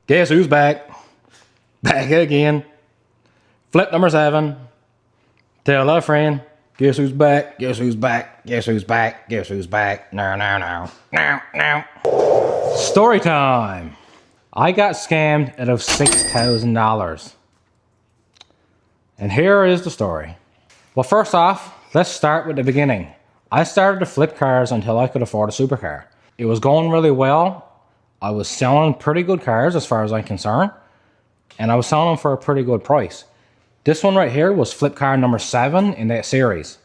Guess who's back? Back again. Flip number 7. Tell a friend. Guess who's back? Guess who's back? Guess who's back? Guess who's back? Now. Story time. I got scammed out of $6,000. And here is the story. Well, first off, let's start with the beginning. I started to flip cars until I could afford a supercar. It was going really well. I was selling pretty good cars as far as I'm concerned. And I was selling them for a pretty good price. This one right here was flip car number 7 in that series.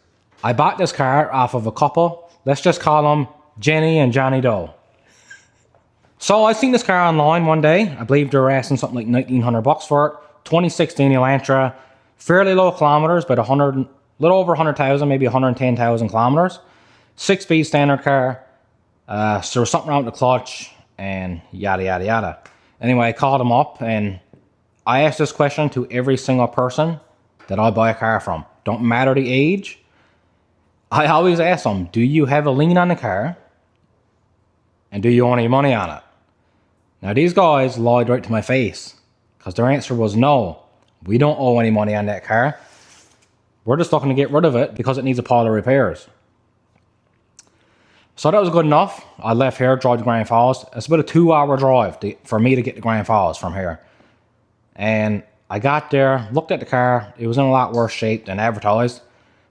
I bought this car off of a couple. Let's just call them Jenny and Johnny Doe. So I seen this car online one day. I believe they were asking something like 1,900 bucks for it. 2016 Elantra, fairly low kilometers, but little over 100,000, maybe 110,000 kilometers. 6-speed standard car. So there was something wrong with the clutch and yada, yada, yada. Anyway, I called them up and I asked this question to every single person that I buy a car from. Don't matter the age. I always ask them, do you have a lien on the car? And do you owe any money on it? Now these guys lied right to my face because their answer was no. We don't owe any money on that car. We're just looking to get rid of it because it needs a pile of repairs. So that was good enough. I left here, drove to Grand Falls. It's about a 2-hour drive for me to get to Grand Falls from here. And I got there, looked at the car. It was in a lot worse shape than advertised.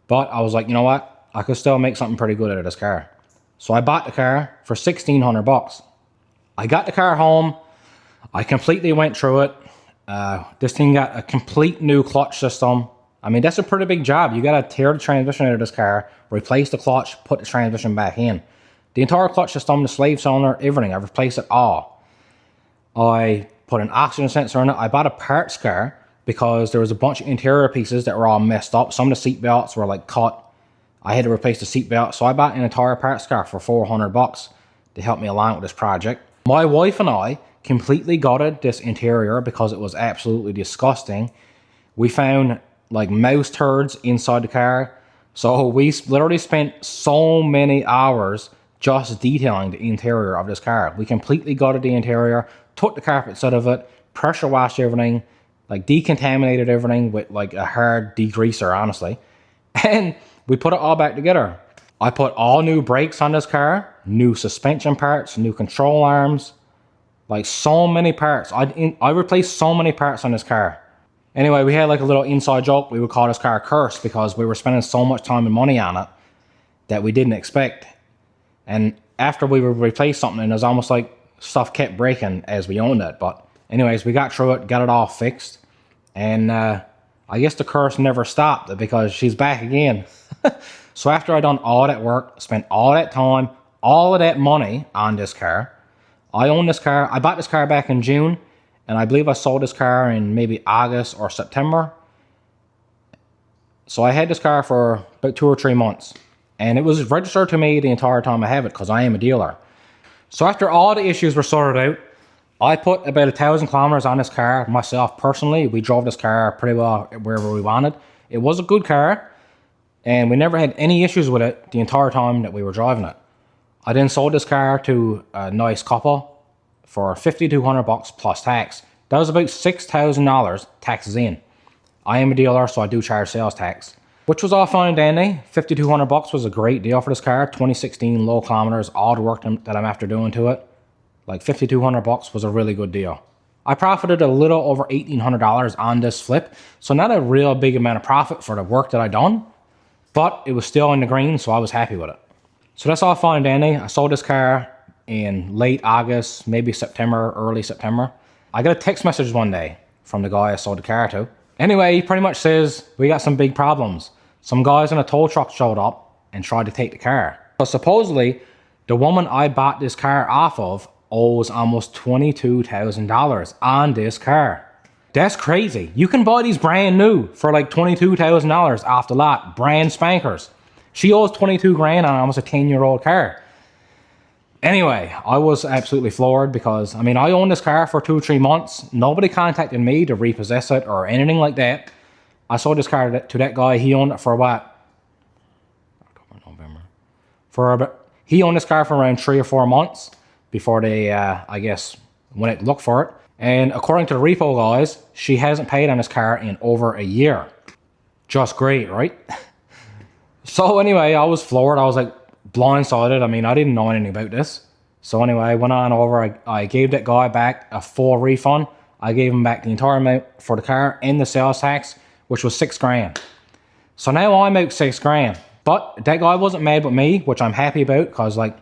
But I was like, you know what? I could still make something pretty good out of this car. So I bought the car for 1,600 bucks. I got the car home. I completely went through it. This thing got a complete new clutch system. I mean, that's a pretty big job. You got to tear the transmission out of this car, replace the clutch, put the transmission back in. The entire clutch system, the slave cylinder, everything. I replaced it all. I put an oxygen sensor in it. I bought a parts car because there was a bunch of interior pieces that were all messed up. Some of the seat belts were like cut. I had to replace the seat belt. So I bought an entire parts car for 400 bucks to help me along with this project. My wife and I completely gutted this interior because it was absolutely disgusting. We found like mouse turds inside the car. So we literally spent so many hours just detailing the interior of this car. We completely gutted the interior, took the carpets out of it, pressure washed everything, like decontaminated everything with like a hard degreaser, honestly. And we put it all back together. I put all new brakes on this car, new suspension parts, new control arms, like so many parts. I replaced so many parts on this car. Anyway, we had like a little inside joke. We would call this car cursed because we were spending so much time and money on it that we didn't expect. And after we would replace something, it was almost like stuff kept breaking as we owned it. But anyways, we got through it, got it all fixed. And I guess the curse never stopped because she's back again. So after I done all that work, spent all that time, all of that money on this car, I own this car. I bought this car back in June. And I believe I sold this car in maybe August or September. So I had this car for about 2 or 3 months. And it was registered to me the entire time I have it because I am a dealer. So after all the issues were sorted out, I put about 1,000 kilometers on this car myself personally. We drove this car pretty well wherever we wanted. It was a good car. And we never had any issues with it the entire time that we were driving it. I then sold this car to a nice couple for 5,200 bucks plus tax. That was about $6,000 taxes in. I am a dealer, so I do charge sales tax, which was all fine and dandy. 5,200 bucks was a great deal for this car. 2016 low kilometers, all the work that I'm after doing to it. Like 5,200 bucks was a really good deal. I profited a little over $1,800 on this flip, so not a real big amount of profit for the work that I done, but it was still in the green, so I was happy with it. So that's all fine and dandy. I sold this car in late August, maybe September, early September. I got a text message one day from the guy I sold the car to. Anyway, he pretty much says, we got some big problems. Some guys in a tow truck showed up and tried to take the car. So supposedly, the woman I bought this car off of owes almost $22,000 on this car. That's crazy. You can buy these brand new for like $22,000 off the lot, brand spankers. She owes 22 grand on almost a 10-year-old car. Anyway, I was absolutely floored because, I mean, I owned this car for 2 or 3 months. Nobody contacted me to repossess it or anything like that. I sold this car to that guy. He owned it for what? October, November. He owned this car for around 3 or 4 months before they, I guess, went out to look for it. And according to the repo guys, she hasn't paid on this car in over a year. Just great, right? So anyway, I was floored. I was like blindsided. I mean, I didn't know anything about this. So anyway, I went on over. I gave that guy back a full refund. I gave him back the entire amount for the car and the sales tax, which was $6,000. So now I'm out $6,000. But that guy wasn't mad with me, which I'm happy about, because like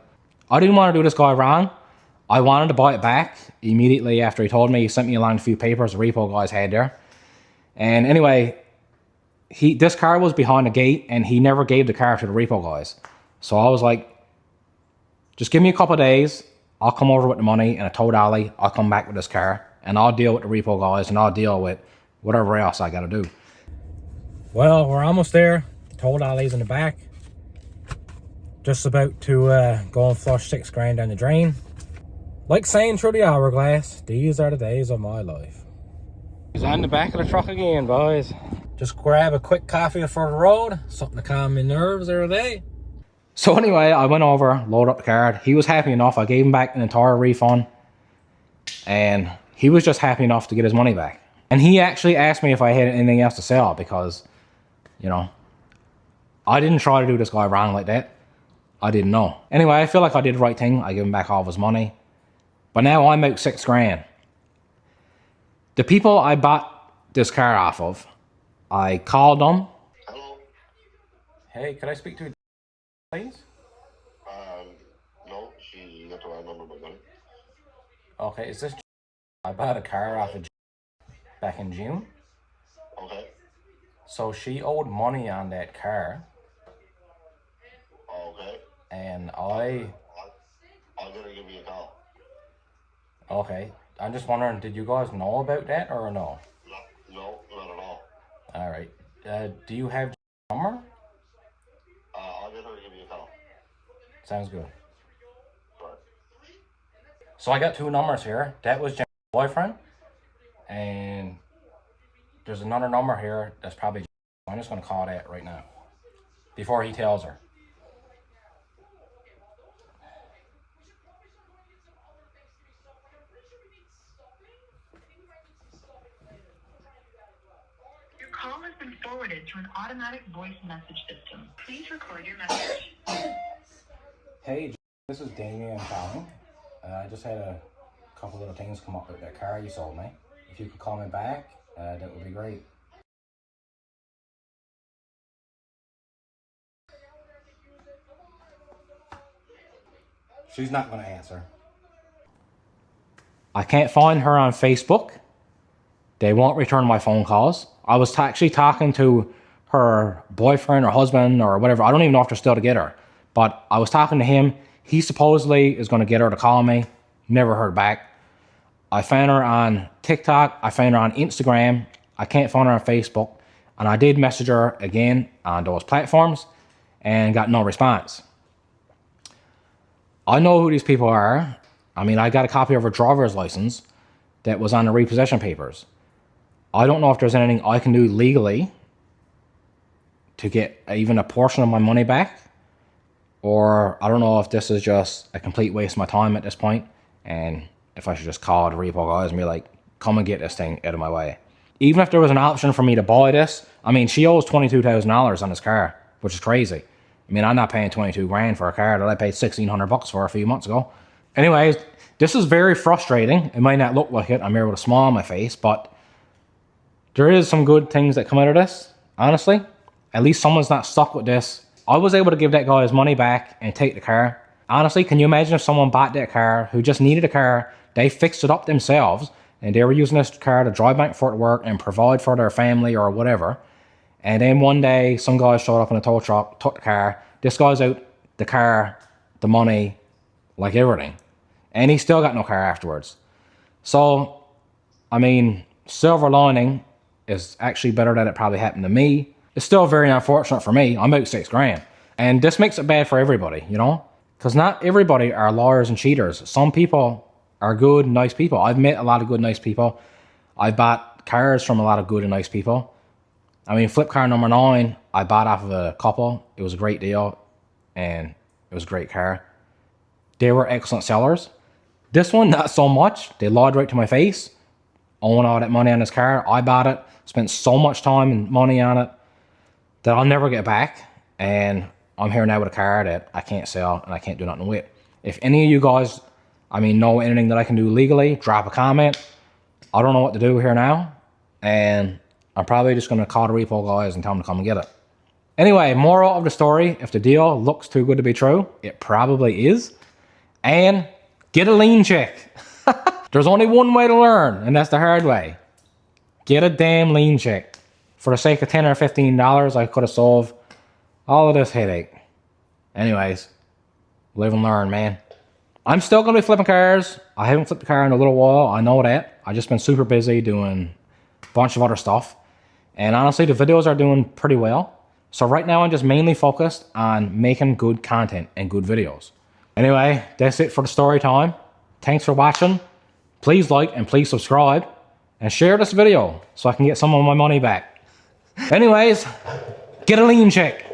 I didn't want to do this guy wrong. I wanted to buy it back immediately after he told me. He sent me along a few papers the repo guys had there. And anyway, this car was behind the gate and he never gave the car to the repo guys. So I was like, just give me a couple of days. I'll come over with the money and a tow dolly. I'll come back with this car and I'll deal with the repo guys and I'll deal with whatever else I got to do. Well, we're almost there. The tow dolly's in the back. Just about to go and flush $6,000 down the drain. Like saying through the hourglass, these are the days of my life. He's on the back of the truck again, boys. Just grab a quick coffee for the road, something to calm my nerves every day. So anyway, I went over, loaded up the card. He was happy enough. I gave him back an entire refund. And he was just happy enough to get his money back. And he actually asked me if I had anything else to sell because, you know, I didn't try to do this guy wrong like that. I didn't know. Anyway, I feel like I did the right thing. I gave him back all of his money. But now I'm out $6,000. The people I bought this car off of, I called them. Hello. Hey, could I speak to you, please? No, she got the wrong number, but no. Okay, is this? I bought a car off of back in June. Okay. So she owed money on that car. Okay. And I'm gonna give you a call. Okay, I'm just wondering, did you guys know about that or no? No, not at all. All right. Do you have number? I'll get her to give you a call. Sounds good. Right. So I got two numbers here. That was Jen's boyfriend, and there's another number here that's probably. I'm just gonna call that right now before he tells her. Call has been forwarded to an automatic voice message system. Please record your message. Hey, this is Damien calling. I just had a couple little things come up with that car you sold me. If you could call me back, that would be great. She's not going to answer. I can't find her on Facebook. They won't return my phone calls. I was actually talking to her boyfriend or husband or whatever. I don't even know if they're still together. But I was talking to him. He supposedly is going to get her to call me. Never heard back. I found her on TikTok. I found her on Instagram. I can't find her on Facebook. And I did message her again on those platforms and got no response. I know who these people are. I mean, I got a copy of her driver's license that was on the repossession papers. I don't know if there's anything I can do legally to get even a portion of my money back. Or I don't know if this is just a complete waste of my time at this point. And if I should just call the repo guys and be like, come and get this thing out of my way. Even if there was an option for me to buy this, I mean, she owes $22,000 on this car, which is crazy. I mean, I'm not paying 22 grand for a car that I paid 1,600 bucks for a few months ago. Anyways, this is very frustrating. It might not look like it. I'm here with a smile on my face, but there is some good things that come out of this, honestly. At least someone's not stuck with this. I was able to give that guy his money back and take the car. Honestly, can you imagine if someone bought that car who just needed a car, they fixed it up themselves, and they were using this car to drive back and forth to work and provide for their family or whatever. And then one day, some guy showed up in a tow truck, took the car. This guy's out the car, the money, like everything. And he still got no car afterwards. So, I mean, silver lining is actually better that it probably happened to me. It's still very unfortunate for me. I'm out $6,000. And this makes it bad for everybody, you know? Because not everybody are liars and cheaters. Some people are good, nice people. I've met a lot of good, nice people. I've bought cars from a lot of good and nice people. I mean, flip car number 9, I bought off of a couple. It was a great deal, and it was a great car. They were excellent sellers. This one, not so much. They lied right to my face. own all that money on this car. I bought it, spent so much time and money on it that I'll never get back. And I'm here now with a car that I can't sell and I can't do nothing with. If any of you guys, know anything that I can do legally, drop a comment. I don't know what to do here now. And I'm probably just going to call the repo guys and tell them to come and get it. Anyway, moral of the story, if the deal looks too good to be true, it probably is. And get a lien check. There's only one way to learn, and that's the hard way. Get a damn lien check. For the sake of $10 or $15, I could have solved all of this headache. Anyways, live and learn, man. I'm still going to be flipping cars. I haven't flipped a car in a little while. I know that. I've just been super busy doing a bunch of other stuff. And honestly, the videos are doing pretty well. So right now, I'm just mainly focused on making good content and good videos. Anyway, that's it for the story time. Thanks for watching. Please like and please subscribe. And share this video so I can get some of my money back. Anyways, get a lien check.